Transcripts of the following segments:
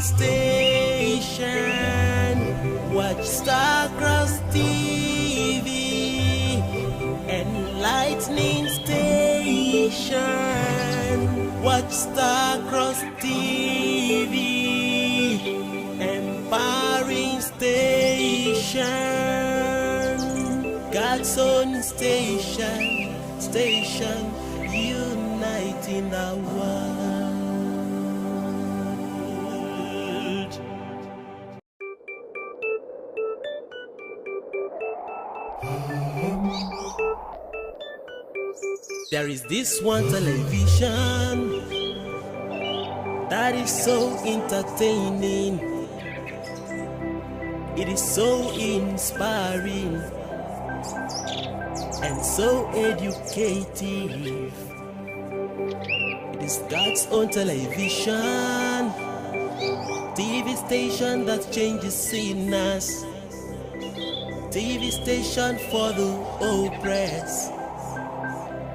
station. Watch Starcross TV, enlightening station. Watch Starcross TV, empowering station. God's own station, station uniting the world. There is this one television that is so entertaining. It is so inspiring and so educative. It is God's own television, TV station that changes sinners, TV station for the oppressed,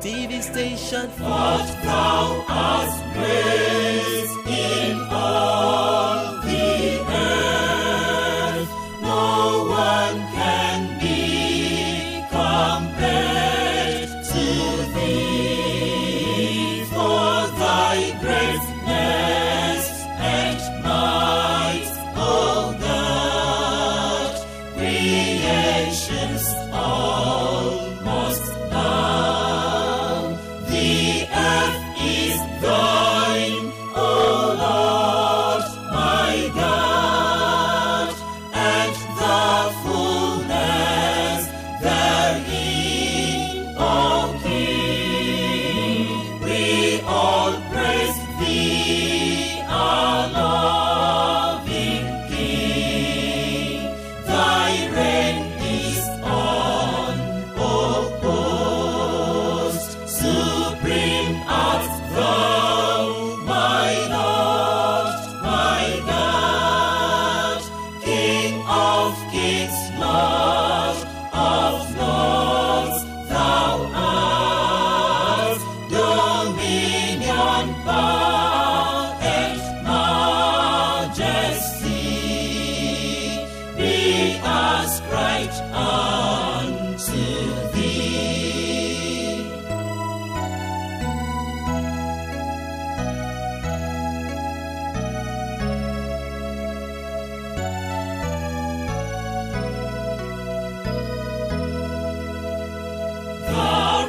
TV station for what thou hast placed in all the earth. No one can be compared to thee, for thy greatness and might, O God, creation's almost done. The earth is thine, O Lord, my God, and the fullness therein, O King. We all praise thee, our loving King. Thy reign is unopposed. Supreme art thou, my Lord, my God, King of kings, Lord of lords, thou art. Dominion, power, and majesty be ascribed unto thee. The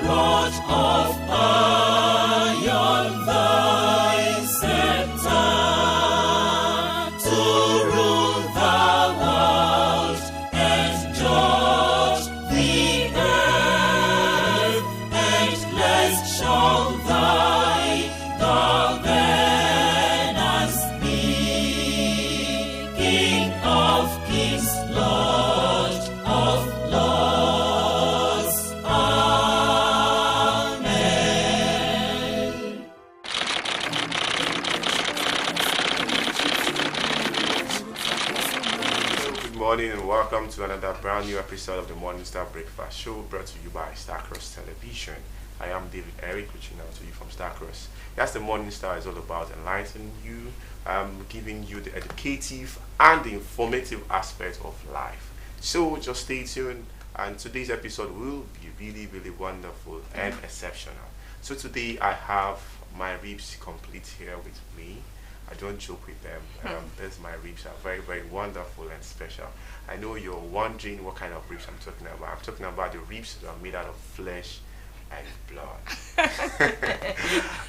rod of iron, thy scepter, to rule the world and judge the earth. Endless shall thy governance be, King of kings, Lord of lords. Amen. Good morning and welcome to another brand new episode of the Morning Star Breakfast Show, brought to you by Starcross Television. I am David Eric, reaching out to you from Starcross. Yes, the Morning Star is all about enlightening you, giving you the educative and the informative aspect of life. So just stay tuned, and today's episode will be really, really wonderful and exceptional. So today I have my ribs complete here with me. I don't joke with them. My ribs are very, very wonderful and special. I know you're wondering what kind of ribs I'm talking about. I'm talking about the ribs that are made out of flesh and blood.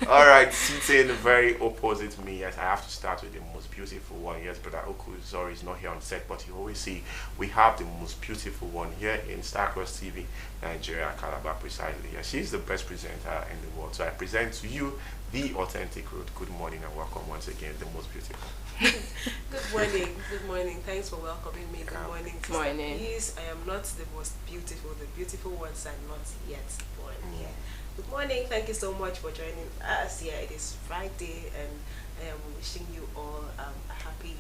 All right, sitting very opposite me, yes, I have to start with the most beautiful one. Yes, Brother Okuzori is not here on set, but you always see we have the most beautiful one here in Starcross TV, Nigeria, Calabar precisely. Yes, she's the best presenter in the world. So I present to you the authentic Ruth. Good morning and welcome once again, the most beautiful. Good morning. Good morning. Thanks for welcoming me. Good morning. Sister. Morning. Please, I am not the most beautiful. The beautiful ones are not yet born. Yeah. Good morning. Thank you so much for joining us. Yeah, it is Friday, and I am wishing you all a happy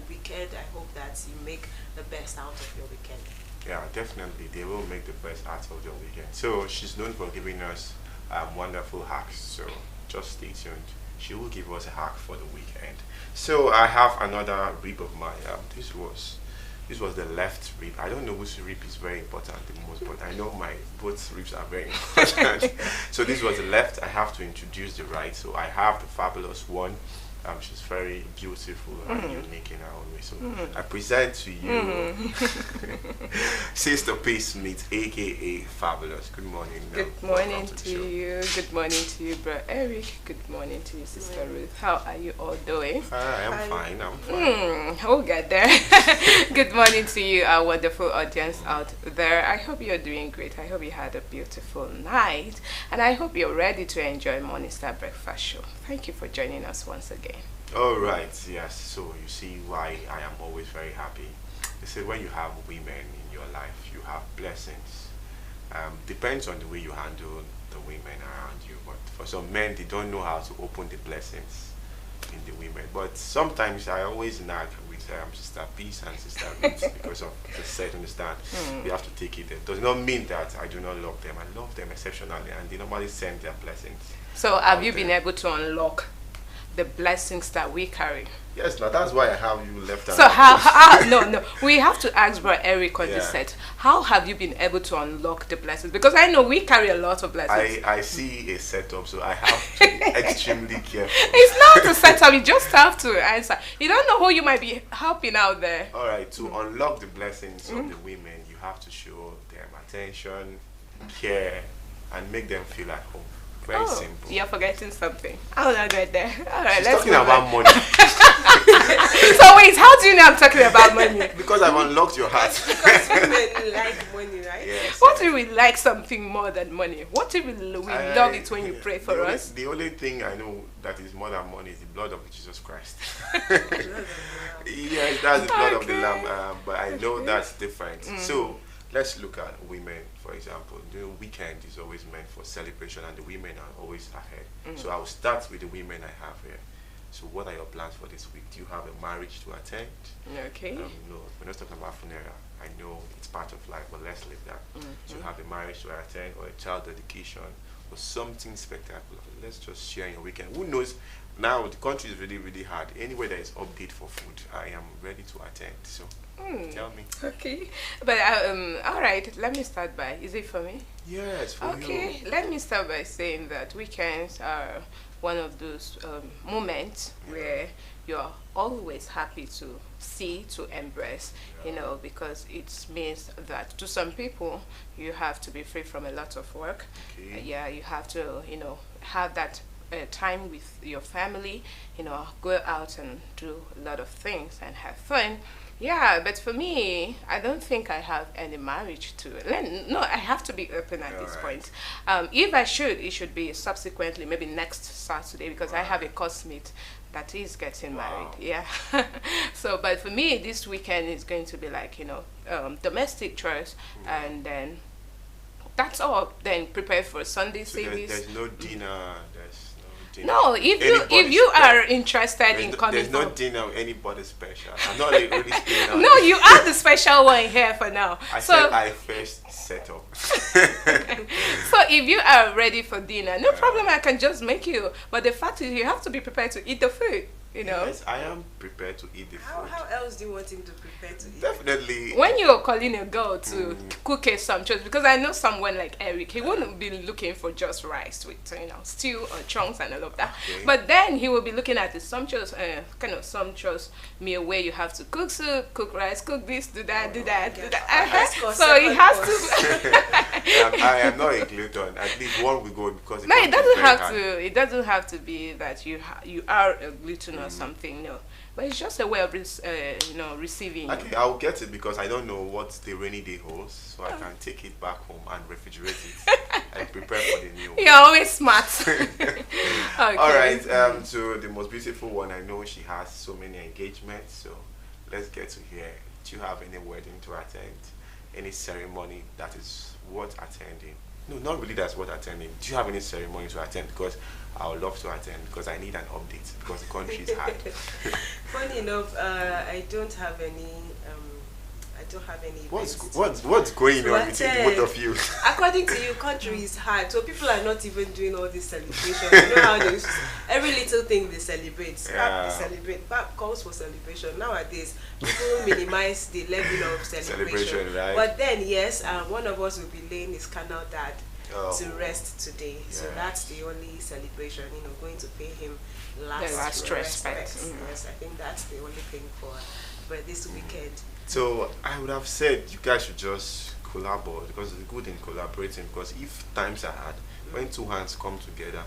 weekend. I hope that you make the best out of your weekend. Yeah, definitely. They will make the best out of their weekend. So she's known for giving us wonderful hacks. So just stay tuned. she will give us a hack for the weekend. So I have another rib of mine. This was the left rib. I don't know which rib is very important the most, but I know my both ribs are very important. So this was the left. I have to introduce the right. So I have the fabulous one. She's very beautiful and unique in her own way. So I present to you Sister Peace Meet, aka Fabulous. Good morning. Good morning to you. Good morning to you, Bro Eric. Good morning to you, Sister Ruth. How are you all doing? I am fine. I'm fine. We'll get there. Good morning to you, our wonderful audience out there. I hope you're doing great. I hope you had a beautiful night, and I hope you're ready to enjoy Morning Star Breakfast Show. Thank you for joining us once again. All right, yes. So you see why I am always very happy. They say when you have women in your life, you have blessings. Depends on the way you handle the women around you. But for some men, they don't know how to open the blessings in the women. But sometimes I always nag with Sister Peace and Sister Ruth because of the set. Understand? You have to take it. It does not mean that I do not love them. I love them exceptionally, and they normally send their blessings. So have you been able to unlock the blessings that we carry? Yes, now that's why I have you left out. So how no, we have to ask Bro Eric on this set. How have you been able to unlock the blessings? Because I know we carry a lot of blessings. I see a setup, so I have to be extremely careful. It's not a setup, you just have to answer. You don't know who you might be helping out there. All right, to unlock the blessings of the women, you have to show them attention, care, and make them feel at home. Very simple. You're forgetting something. I'll not get there. All right, She's let's talking move about on. money. So wait, how do you know I'm talking about money? Because I've unlocked your heart. Because women like money, right? Yes. What if we like something more than money? What if we love it when you pray for us? The only thing I know that is more than money is the blood of Jesus Christ. Yes, that's the blood of the Lamb. But I know that's different. So let's look at women, for example. The weekend is always meant for celebration, and the women are always ahead. So I will start with the women I have here. So what are your plans for this week? Do you have a marriage to attend? Okay. No, we're not talking about funeral. I know it's part of life, but let's leave that. So you have a marriage to attend, or a child dedication, or something spectacular. Let's just share in your weekend. Who knows? Now the country is really, really hard. Anywhere there is update for food, I am ready to attend. So tell me. Okay. But all right, let me start by, is it for me? Yes, for you. Okay, let me start by saying that weekends are one of those moments where you're always happy to see, to embrace, you know, because it means that to some people you have to be free from a lot of work. Okay. Yeah, you have to, you know, have that time with your family, you know, go out and do a lot of things and have fun. Yeah, but for me, I don't think I have any marriage to it. No, I have to be open at this point. If I should, it should be subsequently, maybe next Saturday, because I have a classmate that is getting married. Yeah. So, but for me, this weekend is going to be like, you know, domestic church, and then that's all. Then prepare for Sunday service. There's no dinner. No, if you are interested in coming, there's no dinner with anybody special. I'm not like really speaking out. No, you are the special one here for now. I said I first set up. So if you are ready for dinner, no problem. I can just make you. But the fact is, you have to be prepared to eat the food. You know. Yes, I am prepared to eat the food. How else do you want him to prepare to eat? Definitely. When you're calling a girl to cook a sumptuous, because I know someone like Eric, he wouldn't be looking for just rice with, you know, stew or chunks and all of that. Okay. But then he will be looking at the sumptuous, kind of sumptuous meal where you have to cook soup, cook rice, cook this, do that, do that, do that. So he has to. I am not a glutton. At least one will go because No, it doesn't have to. It doesn't have to be that you are a gluten or something. No, but it's just a way of you know, receiving. Okay, I'll get it because I don't know what the rainy day holds, so I can take it back home and refrigerate it and prepare for the new. You're always smart. Okay. All right. So the most beautiful one, I know she has so many engagements. So let's get to hear. Do you have any wedding to attend? Any ceremony that is worth attending? No, not really that's worth attending. Do you have any ceremony to attend? Because I would love to attend because I need an update because the country is hard. Funny enough, I don't have any. I don't have any What's events. what's going on But, between the both of you? According to you, country is hard, so people are not even doing all these celebrations. You know how they used to, every little thing they celebrate. Yeah. They celebrate. Pap calls for celebration. Nowadays, people minimize the level of celebration. Celebration, right? But then, yes, one of us will be laying his carnal dad to Oh. rest today. So Yeah. that's the only celebration. Going to pay him The last last respect. Yes, I think that's the only thing for this weekend. So I would have said you guys should just collaborate, because it's good in collaborating, because if times are hard, when two hands come together,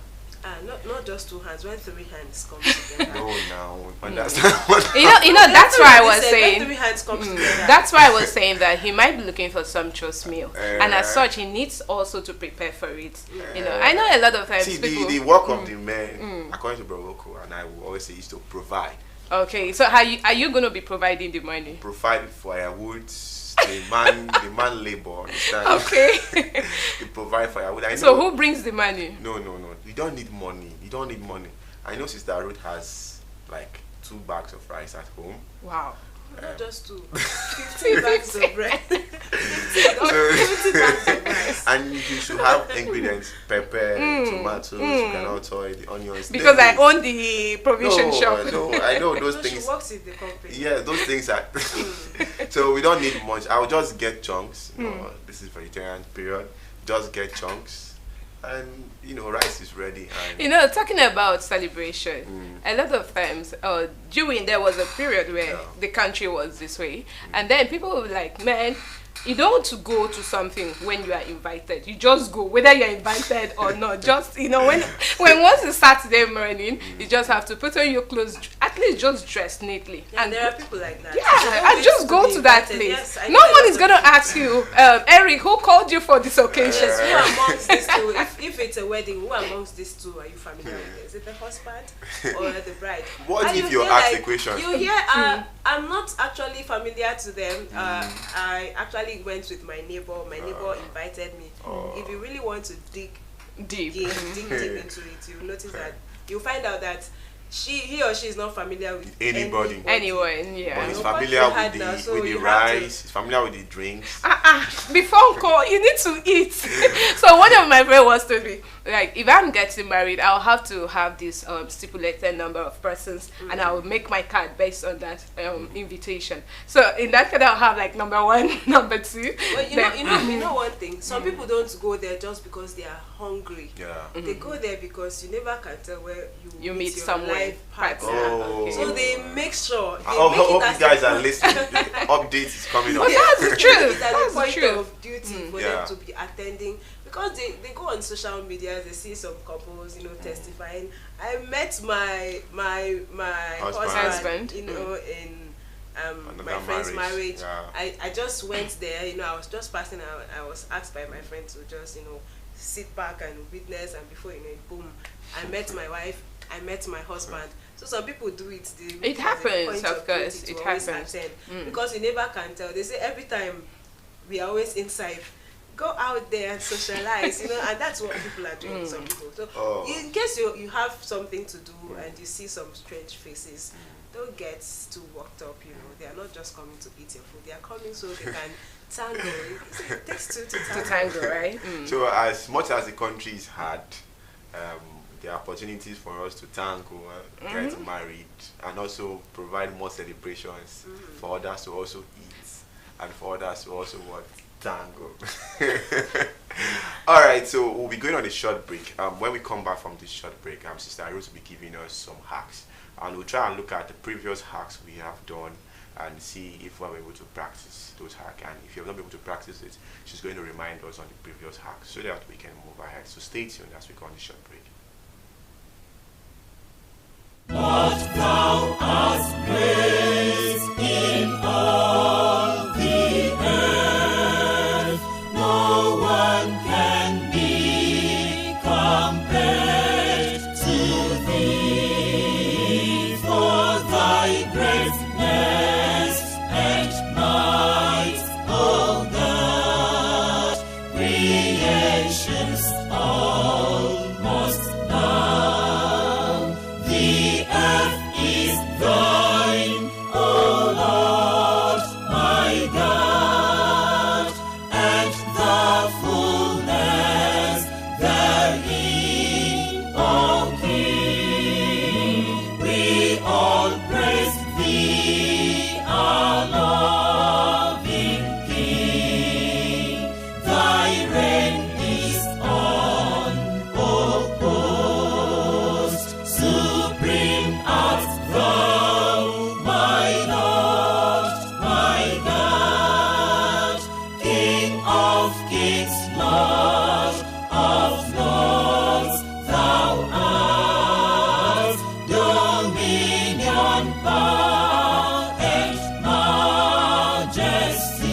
Not just two hands, when three hands come together. no, now understand what That's why I was When saying. three hands come together. That's why I was saying that he might be looking for sumptuous meal, and as Eh. such, he needs also to prepare for it. I know a lot of times See, people. the work of the men, according to Baroko, and I will always say, is to provide. Okay, so are you going to be providing the money? Provide firewood, the man labor, understand? Okay. They provide firewood. I know. So who brings the money? No. You don't need money. You don't need money. I know Sister Ruth has like 2 bags of rice at home. Wow. Not just two. 50 bags of bread. 50 bags of rice. And you should have ingredients: pepper, tomatoes, you can also the onions. Because I Lemons. own the provision shop. No, I know those No, things. she works in the company. Yeah, those things are. So we don't need much. I'll just get chunks. This is vegetarian period. Just get chunks, and rice is ready. And Talking about celebration, a lot of times, during there was a period where the country was this way, and then people were like, man, you don't want to go to something when you are invited. You just go, whether you're invited or not. Just, when once it's Saturday morning, you just have to put on your clothes, at least just dress neatly. Yeah, and there are people like that. yeah, So don't and wait just go be to that invited. place. Yes, I No know a one lot is of going to people. ask you, Eric, who called you for this occasion? Yes, who amongst these two, if it's a wedding, who amongst these two are you familiar with? Is it the husband or the bride? What And if you you're hear, asked like, a question? You hear, I'm not actually familiar to them. I actually went with my neighbor. My neighbor invited me. If you really want to dig Deep. deep into it, you'll notice that you'll find out that he or she is not familiar with Anybody. Anyone, yeah. But he's Of course familiar you with had the that, so with the you have to- rice. He's familiar with the drinks. Before call, you need to eat. So one of my friends was to me, like, if I'm getting married, I'll have to have this stipulated number of persons, and I'll make my card based on that invitation. So in that card, I'll have like number 1, number 2. Well, you know one thing. Some people don't go there just because they are hungry. Yeah. They go there because you never can tell where You meet your someone. life partner. Oh. So they make sure. They I make hope it you as guys a- are listening. The update is coming up. But that's the It truth. is That's a the point truth. of duty for Yeah. them to be attending, because they go on social media, they see some couples, testifying. I met my Husband. husband, in Another my friend's marriage, marriage. I just went there, I was just passing out. I was asked by my friend to just sit back and witness, and before boom, I met my wife, I met my husband. So some people do it. They make It as a happens, point of course, duty to it always happens. attend, because you never can tell. They say every time we are always inside. Go out there and socialize, and that's what people are doing. Some people. So, in case you have something to do and you see some strange faces, don't get too worked up. They are not just coming to eat your food. They are coming so they can tango. It takes two to To tango. tango, right? So as much as the country is hard, there are opportunities for us to tango, get married, and also provide more celebrations for others to also eat, and for others to also tango. All right, so we'll be going on a short break. When we come back from this short break, Sister Rose will be giving us some hacks, and we'll try and look at the previous hacks we have done and see if we're able to practice those hacks. And if you're not able to practice it, she's going to remind us on the previous hacks so that we can move ahead. So stay tuned as we go on the short break. But thou hast grace in all the earth. No one can be compared to thee. For thy greatness and might, O God, creation's almost bow. The earth is thine, O Lord, my God. power and majesty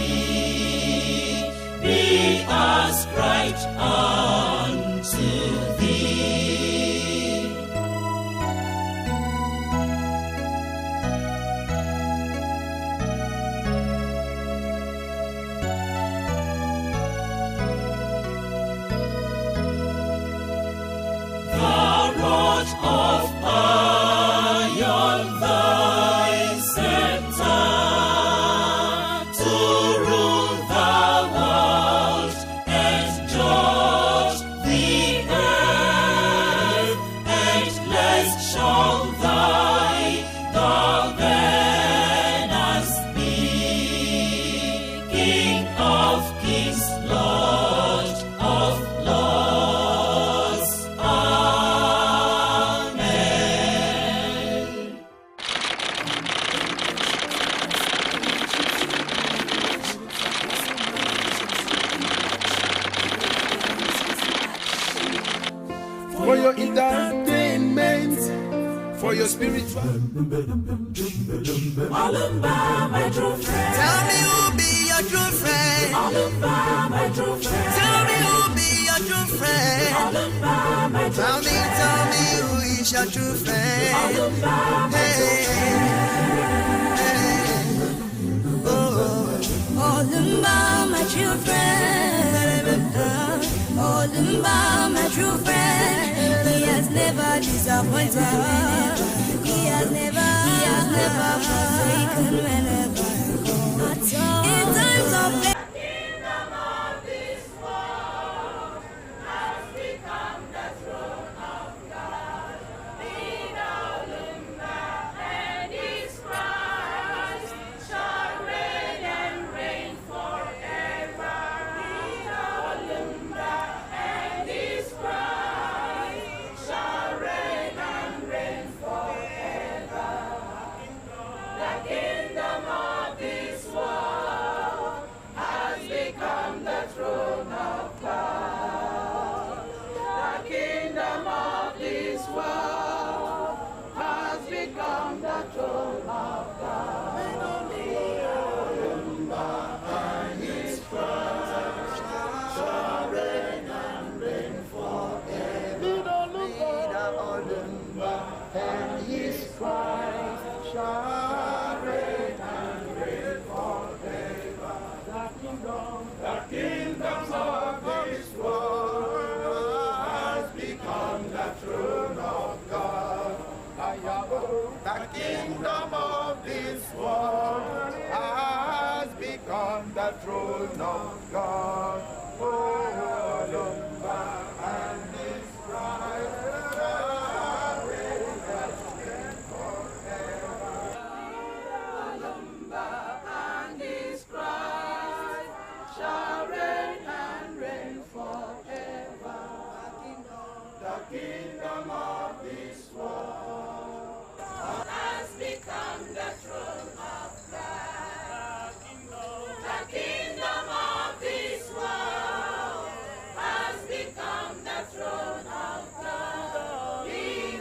be ascribed unto thee. The rod of iron, thy scepter, to rule the world and judge the earth, endless shall thy governance be. King of kings, Lord of lords. Amen. For your entertainment, for your spiritual. Olumba, my true friend. Tell me who be your true friend. Olumba, my true friend. Tell me who be your true friend. Olumba, my true Tell me who is your true friend. Olumba, my true friend. Olumba, my true friend. Olumba, my true friend. He has never disappointed me. He has never forsaken whenever I go. In times of pain. The kingdom of this world has become the throne of God. Oh, Olumba and his Christ shall reign forever. Olumba and his Christ shall reign and reign forever. The kingdom of this world Has become the throne of God. The kingdom of this world has become the throne of God. Leader Olumba and his Christ shall reign and reign forever. Leader Olumba and his Christ shall reign and reign forever. The kingdom of this world has become the throne of God. The kingdom of this world has become the throne of God.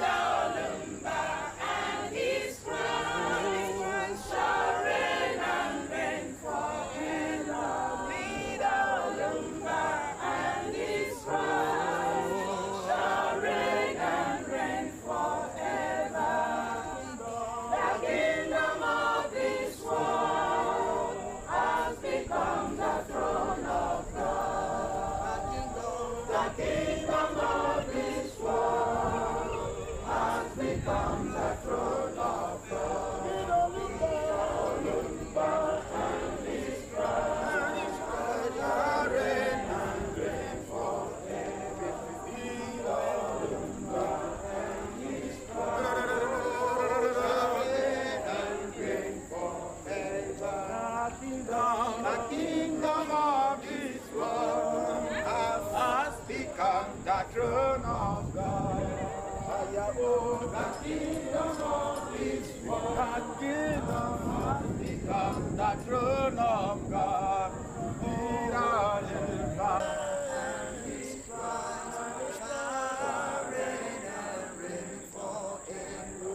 Olumba and his Christ shall reign and reign forever. Olumba and his Christ shall reign and reign forever. The kingdom of this world has become the throne of God. The kingdom of this world, the kingdom has become the throne of God. Olumba and his Christ shall reign and reign forever.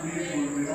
The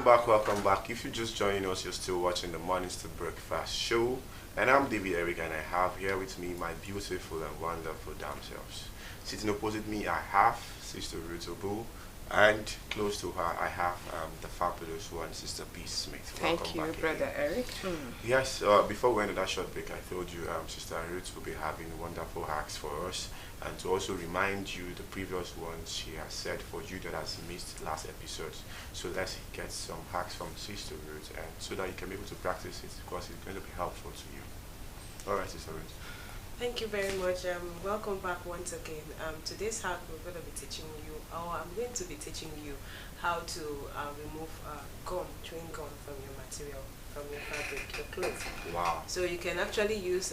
back, welcome back. If you're just joining us, you're still watching the Mornings to Breakfast show. And I'm David Eric, and I have here with me my beautiful and wonderful damsels. Sitting opposite me, I have Sister Ruth Obu, and close to her, I have the fabulous one, Sister Peace Smith. Thank you, Brother Eric. Yes, before we ended that short break, I told you Sister Ruth will be having wonderful hacks for us, and to also remind you the previous ones she has said for you that has missed last episodes. So let's get some hacks from Sister Ruth, and so that you can be able to practice it, because it's going to be helpful to you. All right, Sister Ruth. Thank you very much. Welcome back once again. Today's hack we're going to be teaching you, or I'm going to be teaching you how to remove chewing gum from your material, from your fabric, your clothes. Wow. So you can actually use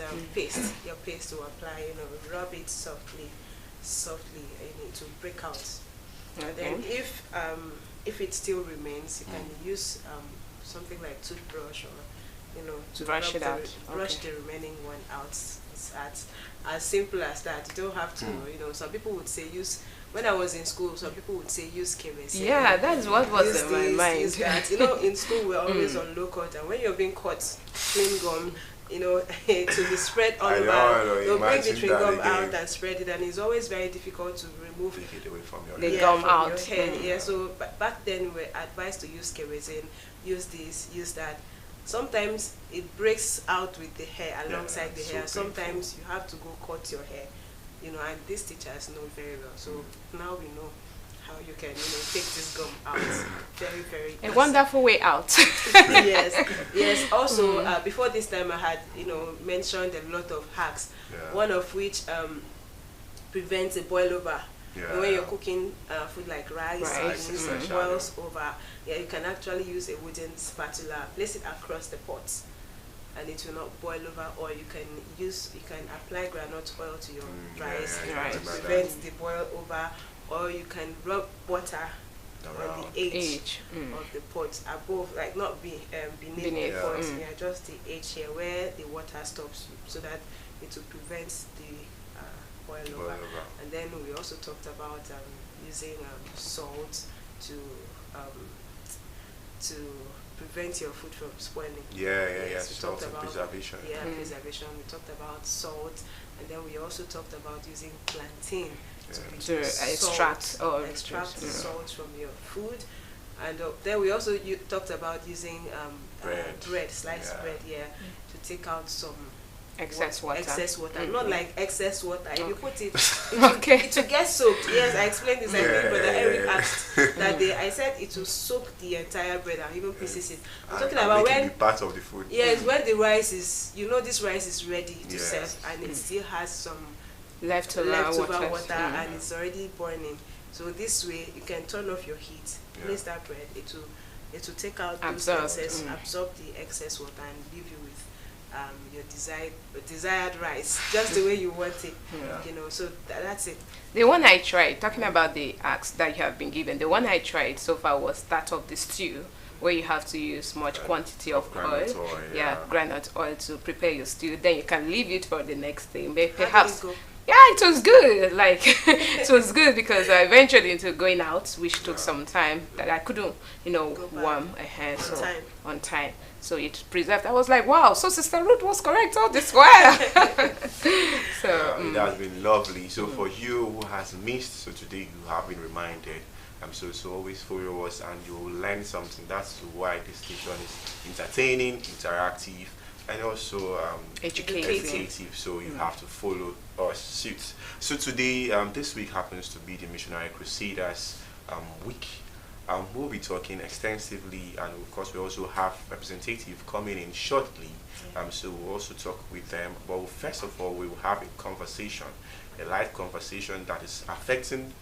your paste to apply, rub it softly, to break out. And then if it still remains, you can use something like toothbrush, or to brush it out. Brush the remaining one out. It's as simple as that. You don't have to, some people would say use, when I was in school, some people would say use kerosene. Yeah, that's what was use in my this, mind. use that. In school we're always on low cut, and when you're being caught chewing gum, to be spread all over, they'll bring the chewing gum out and spread it, and it's always very difficult to remove it away from your the hair. gum from out. your hair. Yeah, so back then we were advised to use kerosene, use this, use that. Sometimes it breaks out with the hair alongside the hair. So Sometimes you have to go cut your hair, and these teachers know very well. So now we know how you can, take this gum out. Very, very A easy. wonderful way out. Yes. Also, before this time, I had, mentioned a lot of hacks. Yeah. One of which prevents a boil over. Yeah. When you're cooking food like rice, beans, especially. boils over, you can actually use a wooden spatula, place it across the pot, and it will not boil over. Or you can apply groundnut oil to your rice to prevent the boil over. Or you can rub butter on the edge of the pot, above, like not beneath the pot. Just the edge here where the water stops, so that it will prevent the boil over. And then we also talked about using salt to prevent your food from spoiling. Yes, salt and preservation. Preservation. We talked about salt, and then we also talked about using plantain To extract salt from your food. And then we also talked about using sliced bread, to take out some excess water. Not like excess water. If you put it, it will get soaked. Yes, I explained this. I think Brother Eric asked that day. I said it will soak the entire bread and even pieces it. I'm talking about when part of the food. Yes, when the rice is, this rice is ready to serve, and it still has some leftover water, and it's already burning. So this way you can turn off your heat, place that bread, it will take out absorb the excess water, and leave you with your desired rice, just the way you want it. So that's it. The one I tried, talking about the acts that you have been given, the one I tried so far was that of the stew, where you have to use much quantity of oil, groundnut oil to prepare your stew. Then you can leave it for the next day. Perhaps. Yeah, it was good. Like it was good, because I ventured into going out, which took some time that I couldn't, warm ahead on time. So it preserved. I was like, wow. So Sister Ruth was correct all this while. So it has been lovely. So for you who has missed, so today you have been reminded. So always follow us, and you will learn something. That's why this station is entertaining, interactive, and also educative. So you have to follow us suit. So today, this week happens to be the Missionary Crusaders week. We'll be talking extensively, and of course we also have representative coming in shortly. So we'll also talk with them. But first of all, we will have a conversation, a light conversation that is affecting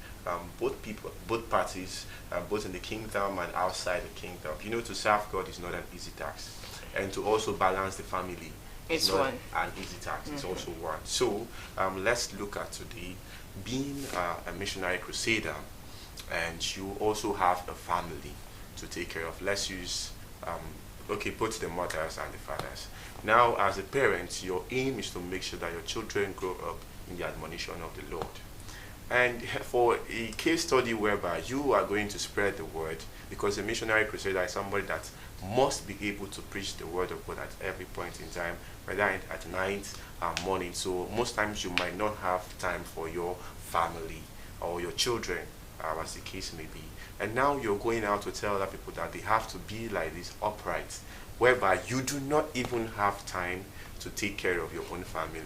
both parties, both in the kingdom and outside the kingdom. To serve God is not an easy task, and to also balance the family is not an easy task. It's also one. So let's look at today, being a missionary crusader, and you also have a family to take care of. Let's use both the mothers and the fathers. Now, as a parent, your aim is to make sure that your children grow up in the admonition of the Lord. And for a case study whereby you are going to spread the word, because a missionary crusader is somebody that must be able to preach the word of God at every point in time, whether at night or morning. So most times you might not have time for your family or your children, as the case may be. And now you're going out to tell other people that they have to be like this, upright, whereby you do not even have time to take care of your own family,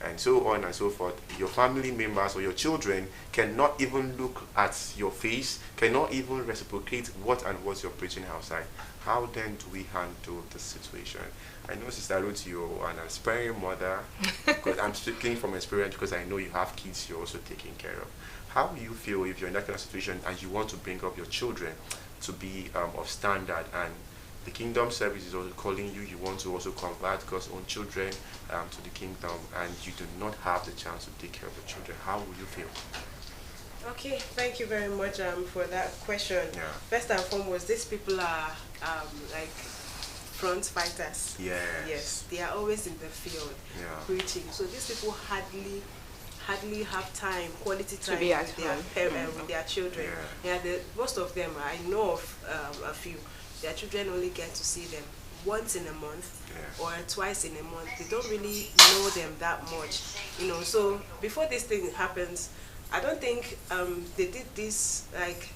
and so on and so forth. Your family members or your children cannot even look at your face, cannot even reciprocate what you're preaching outside. How then do we handle the situation? I know, Sister Ruth, you're an aspiring mother, because I'm speaking from experience, because I know you have kids you're also taking care of. How do you feel if you're in that kind of situation and you want to bring up your children to be of standard, and the kingdom service is also calling you, you want to also convert God's own children to the kingdom, and you do not have the chance to take care of the children? How will you feel? Okay, thank you very much for that question. Yeah. First and foremost, these people are like front fighters. Yes, they are always in the field preaching. So these people hardly have time, quality time to be at with their home. with their children. Most of them, I know of a few, their children only get to see them once in a month or twice in a month. They don't really know them that much, So before this thing happens, I don't think they did this like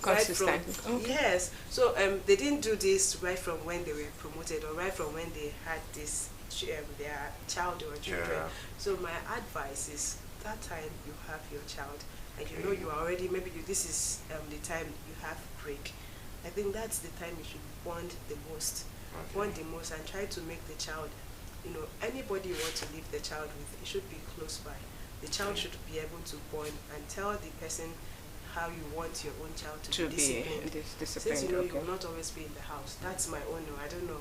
right from yes. So they didn't do this right from when they were promoted or right from when they had this their child or children. So my advice is that time you have your child and you are already, maybe this is the time you have break. I think that's the time you should bond the most. Bond the most and try to make the child, anybody you want to leave the child with, it should be close by. The child should be able to bond and tell the person how you want your own child to be disciplined. Since you will not always be in the house. That's my own. I don't know.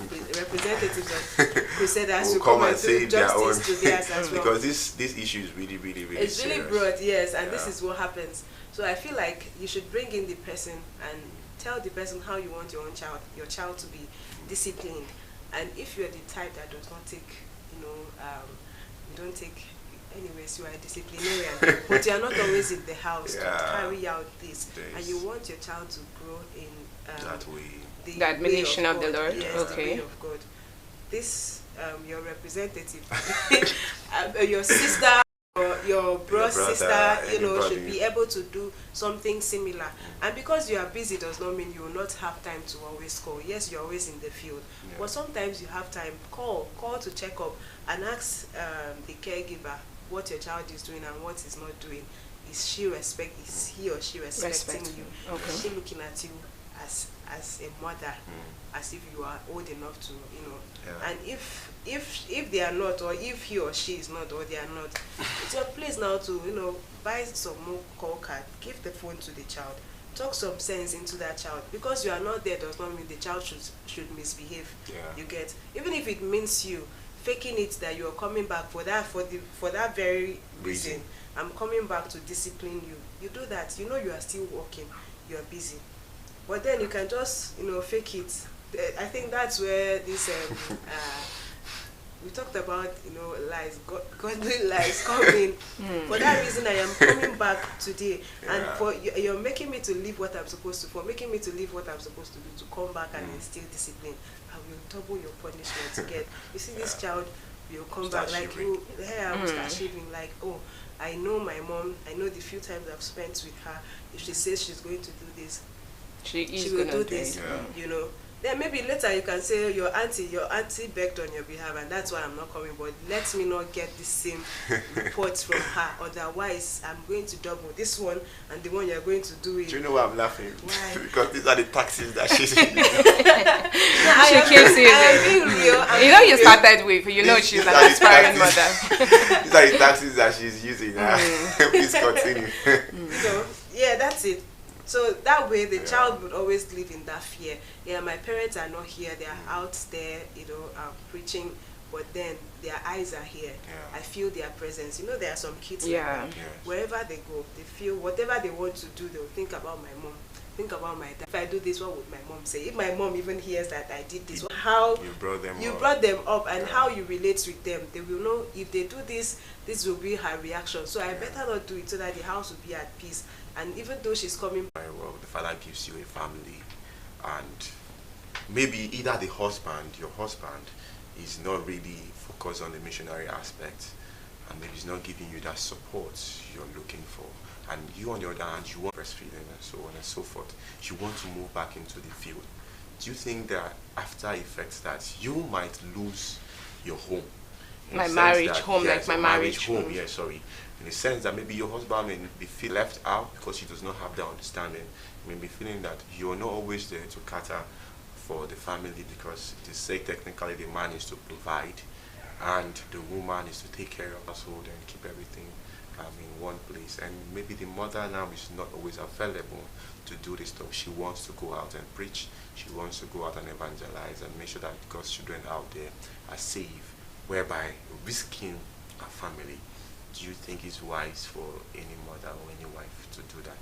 The representatives of Crusaders will come and say justice to theirs as well. Because this issue is really, really, really it's serious. really broad, yes, and this is what happens. So I feel like you should bring in the person and tell the person how you want your child to be disciplined. And if you're the type that does not take, you don't take. Anyways, you are a disciplinarian, but you are not always in the house to carry out this, and you want your child to grow in that way. The admonition of the Lord. Yes, the way of God. This, your representative, your sister, or your brother, sister, should be able to do something similar. And because you are busy does not mean you will not have time to always call. Yes, you're always in the field, but sometimes you have time. Call to check up and ask the caregiver what your child is doing and what is not doing. Is he or she respecting you? Okay. Is she looking at you as a mother, as if you are old enough to, And if they are not, or if he or she is not, or they are not, it's your place now to, buy some more call card, give the phone to the child, talk some sense into that child. Because you are not there does not mean the child should misbehave. You get, even if it means you faking it that you are coming back for that very reason. I'm coming back to discipline you. You do that. You are still working. You are busy. But then you can just fake it. I think that's where this we talked about lies, godly lies coming. For that reason, I am coming back today, and for you're making me to leave what I'm supposed to. For making me to leave what I'm supposed to do, to come back and instill discipline. I will double your punishment to get. You see, this child will come back like you. I will start shaving. Like, oh, I know my mom. I know the few times I've spent with her. If she says she's going to do this, she will do this. Then maybe later you can say your auntie begged on your behalf, and that's why I'm not coming. But let me not get the same reports from her. Otherwise, I'm going to double this one, and the one you're going to do it. Do you know why I'm laughing? Why? Because these are the taxes that she's. She keeps it. You started with. She's an aspiring mother. These are the taxes that she's using. Please continue. So that's it. So that way the child would always live in that fear. My parents are not here, they are out there, preaching, but then their eyes are here. I feel their presence. There are some kids like that. Wherever they go, they feel whatever they want to do, they'll think about my mom. think about my dad. If I do this, what would my mom say? If my mom even hears that I did this, how You brought them you up. brought them up, and Yeah. how you relate with them, they will know if they do this, this will be her reaction. So I better not do it so that the house will be at peace. And even though she's coming, Very well, the father gives you a family, and maybe either the husband, your husband, is not really focused on the missionary aspect, and maybe he's not giving you that support you're looking for. And you, on the other hand, you want breastfeeding and so on and so forth. You want to move back into the field. Do you think that after effects that you might lose your home? In My the sense marriage that- home, like yes, my your marriage home. home. Yeah, sorry. In the sense that maybe your husband may be feel left out because he does not have that understanding. He may be feeling that you're not always there to cater for the family, because they say technically the man is to provide and the woman is to take care of the household and keep everything in one place. And maybe the mother now is not always available to do this stuff. She wants to go out and preach. She wants to go out and evangelize and make sure that God's children out there are safe, whereby risking a family. Do you think it's wise for any mother or any wife to do that?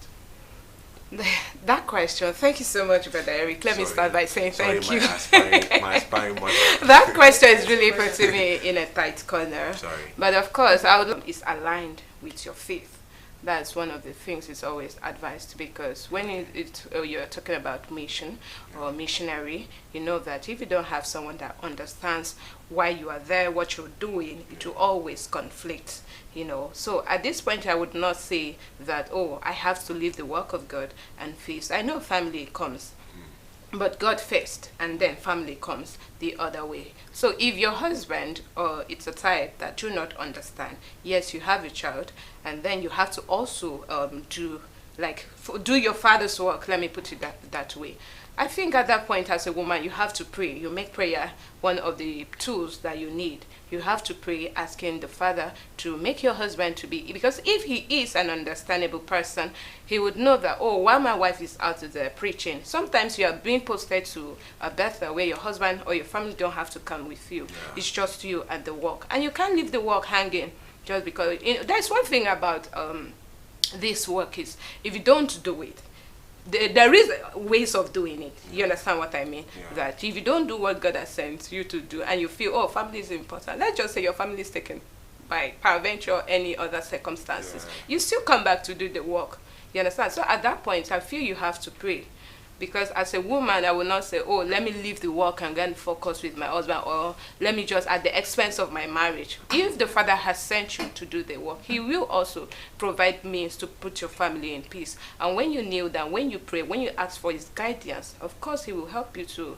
That question, thank you so much, Brother Eric. Let me Sorry. start by saying Sorry, thank you. my aspiring mother. That question is really putting me in a tight corner. Sorry. But of course, I would is aligned with your faith. That's one of the things it's always advised, because when you're talking about mission or missionary, you know that if you don't have someone that understands why you are there, what you're doing, it will always conflict, you know. So at this point, I would not say that, oh, I have to leave the work of God and feast. I know family comes, but God first, and then family comes the other way. So if your husband, or it's a type that do not understand, yes, you have a child, and then you have to also do your father's work. Let me put it that way. I think at that point, as a woman, you have to pray. You make prayer one of the tools that you need. You have to pray, asking the Father to make your husband to be, because if he is an understandable person, he would know that, oh, while my wife is out there preaching, sometimes you are being posted to a Bethel where your husband or your family don't have to come with you. Yeah. It's just you and the work. And you can't leave the work hanging just because, that's one thing about this work is, if you don't do it, there is ways of doing it. You understand what I mean? Yeah. That if you don't do what God has sent you to do, and you feel, oh, family is important, let's just say your family is taken by peradventure or any other circumstances, you still come back to do the work. You understand? So at that point, I feel you have to pray. Because as a woman, I will not say, oh, let me leave the work and then focus with my husband, or let me just at the expense of my marriage. If the Father has sent you to do the work, he will also provide means to put your family in peace. And when you kneel down, when you pray, when you ask for his guidance, of course he will help you to,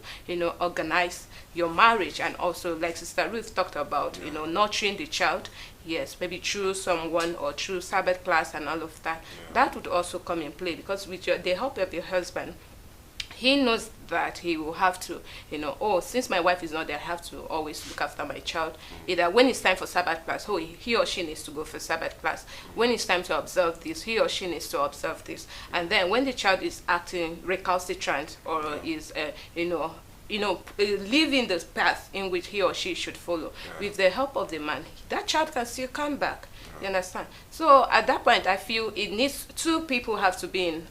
organize your marriage. And also, like Sister Ruth talked about, nurturing the child. Yes, maybe through someone or through Sabbath class and all of that. Yeah. That would also come in play, because with the help of your husband, he knows that he will have to, oh, since my wife is not there, I have to always look after my child. Either when it's time for Sabbath class, oh, he or she needs to go for Sabbath class. When it's time to observe this, he or she needs to observe this. And then when the child is acting recalcitrant or is, leaving the path in which he or she should follow, with the help of the man, that child can still come back. You understand? So at that point, I feel it needs two people have to be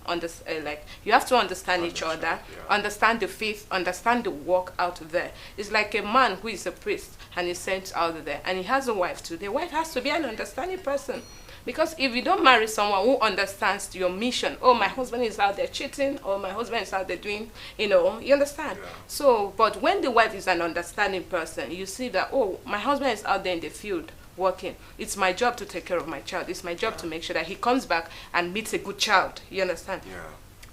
you have to understand each other, understand the faith, understand the work out there. It's like a man who is a priest and is sent out there, and he has a wife too. The wife has to be an understanding person. Because if you don't marry someone who understands your mission, oh, my husband is out there cheating, or my husband is out there doing, you understand? Yeah. So, but when the wife is an understanding person, you see that, oh, my husband is out there in the field working. It's my job to take care of my child. It's my job to make sure that he comes back and meets a good child. You understand? Yeah.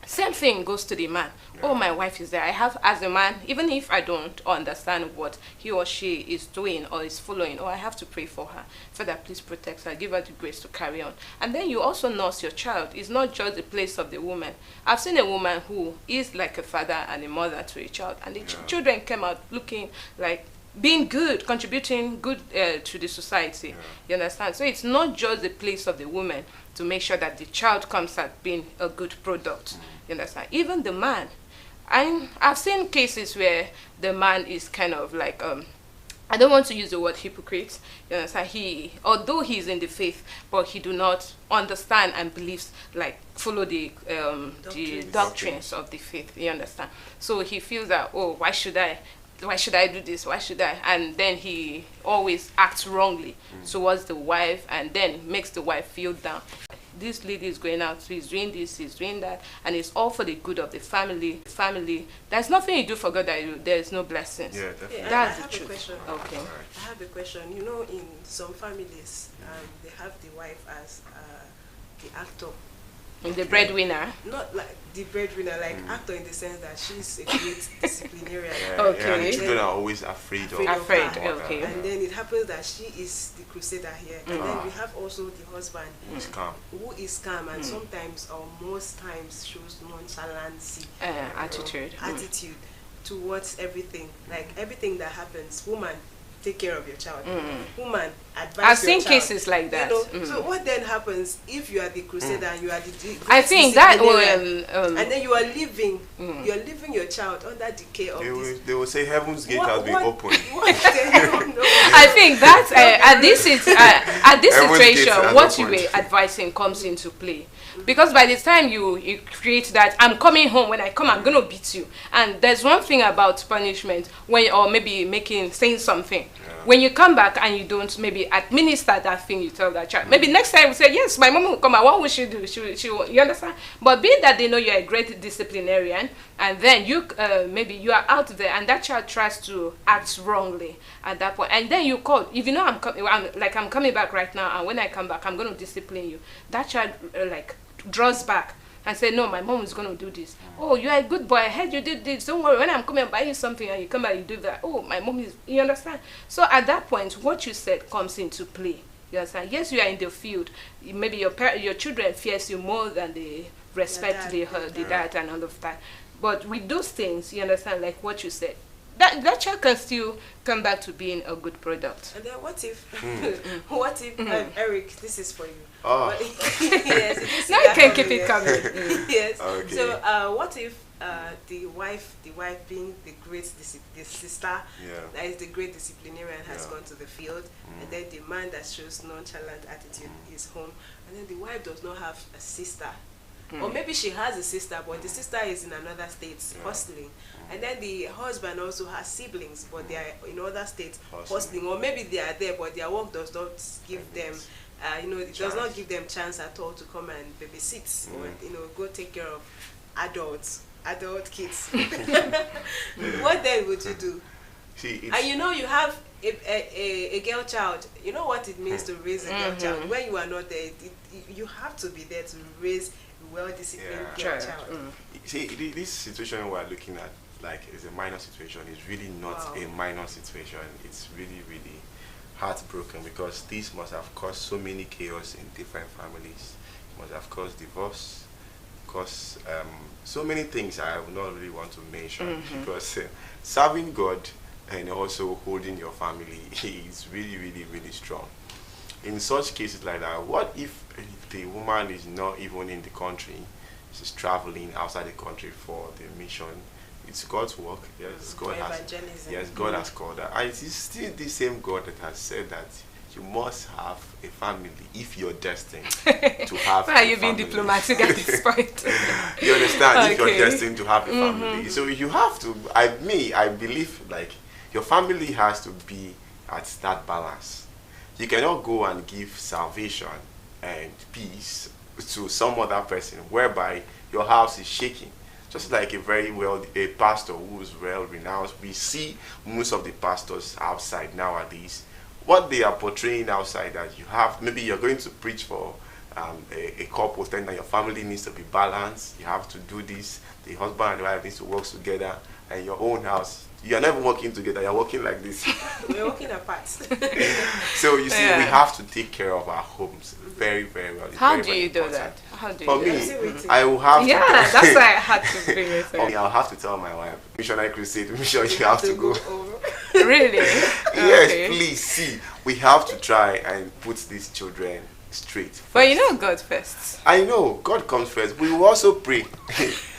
Same thing goes to the man. Oh, my wife is there. I have, as a man, even if I don't understand what he or she is doing or is following, I have to pray for her. Father, please protect her. Give her the grace to carry on. And then you also nurse your child. It's not just the place of the woman. I've seen a woman who is like a father and a mother to a child, and the children came out looking like being good, contributing good to the society. Yeah. You understand? So it's not just the place of the woman to make sure that the child comes out being a good product. You understand? Even the man. I've seen cases where the man is kind of like I don't want to use the word hypocrite. You understand? Although he's in the faith, but he do not understand and believes, like, follow the doctrines of the faith. You understand? So he feels that, oh, why should I do this? Why should I? And then he always acts wrongly towards the wife, and then makes the wife feel down. This lady is going out, so he's doing this, he's doing that, and it's all for the good of the family. There's nothing you do for God that there is no blessings. Yeah, definitely. Yeah, That's I the have a truth. question. Okay. I have a question. You know, in some families, they have the wife as the actor. The breadwinner. Not like the breadwinner, like actor in the sense that she's a great disciplinarian. Okay. And the children are always afraid of Afraid, her. okay. And then it happens that she is the crusader here. And then we have also the husband It's calm. who is calm and sometimes or most times shows nonchalancy Attitude. attitude towards everything. Like everything that happens, woman, take care of your child. Woman, advise I've your seen child. cases like that. You know? So what then happens if you are the crusader and you are the I think that disciplinarian, will and then you are leaving your child under the care of this. They will say heaven's gate What- has been what- opened. What then? No. I think that at this Everyone's gates situation, are what you opened. were advising comes into play. Because by the time you create that, I'm coming home, when I come, I'm going to beat you. And there's one thing about punishment, or maybe saying something. When you come back and you don't maybe administer that thing you tell that child, maybe next time you say, yes, my mom will come, and what will she do? She will, you understand? But being that they know you're a great disciplinarian, and then you maybe you are out there and that child tries to act wrongly at that point, and then you call, if you know I'm coming back right now, and when I come back I'm going to discipline you, that child draws back and say, no, my mom is going to do this. Oh, you are a good boy, I heard you did this, don't worry, when I'm coming and buy you something and you come and you do that, oh, my mom is, you understand? So at that point, what you said comes into play. You understand? Yes, you are in the field, maybe your children fears you more than they respect the dad and all of that. But with those things, you understand, like what you said, that child can still come back to being a good product. And then what if Eric, this is for you. Oh. Yes, if you see Now you that can keep coming, it coming. Yes. Okay. So what if the wife being the sister that is the great disciplinarian has gone to the field, and then the man that shows nonchalant attitude is home, and then the wife does not have a sister. Or maybe she has a sister, but the sister is in another state hustling. And then the husband also has siblings, but they are in other states hustling. Or maybe they are there, but their work does not give them, it does not give them chance at all to come and babysit or, go take care of adult kids. What then would you do? See, And you have a girl child. You know what it means to raise a girl child. When you are not there, you have to be there to raise a well-disciplined girl child. See, this situation we're looking at, like, is a minor situation. It's really not a minor situation. It's really, really heartbroken, because this must have caused so many chaos in different families. It must have caused divorce, caused so many things I would not really want to mention, because serving God and also holding your family is really, really, really strong. In such cases like that, what if the woman is not even in the country, she's traveling outside the country for the mission? It's God's work. Yes, God has called her. And it is still the same God that has said that you must have a family if you're destined to have Why are a you being family. diplomatic at this point? You understand? If Okay. you're destined to have a family. So you have to, I believe, like, your family has to be at that balance. You cannot go and give salvation and peace to some other person whereby your house is shaking. Just like a pastor who is well renowned. We see most of the pastors outside nowadays, what they are portraying outside, that you have, maybe you're going to preach for a couple, then that your family needs to be balanced, you have to do this, the husband and the wife needs to work together, and your own house, you're never working together, you're working like this. We're working apart. So you see, Yeah. we have to take care of our homes very, very well. It's How very, do very you do important. that? How do For you do me, that? I will have Yeah, to. that's why I had to bring it For up. me, I'll have to tell my wife, missionary crusade, mission, you have to go. over. Really? Yes, Okay. please, see, we have to try and put these children straight. But you know God first. I know, God comes first. We will also pray.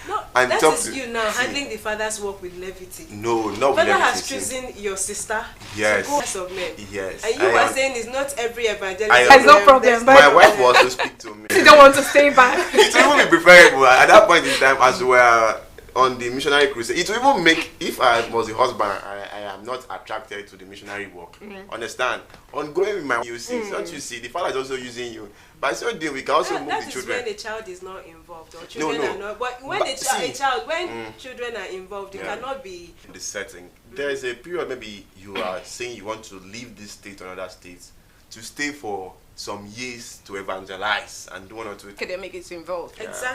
No, and That talk is to you now see, handling the father's work with levity. No, not with Father has everything. chosen your sister Yes. to go as of men. Yes. And you I are am- saying it's not every evangelist. I am- There's no problem, but My wife will also speak to me. you don't want to stay back. It will even be preferable at that point in time as well on the missionary crusade. It will even make, if I was the husband, I am not attracted to the missionary work. Understand? On going with my, you see, don't you see, the father is also using you. By so doing, we can also move That the is children. when a child is not involved or children no. are not. But when But when children are involved, you Yeah. cannot be. The setting. There is a period maybe you are saying you want to leave this state to another state to stay for some years to evangelize and do one or two. Academic is involved. Exactly.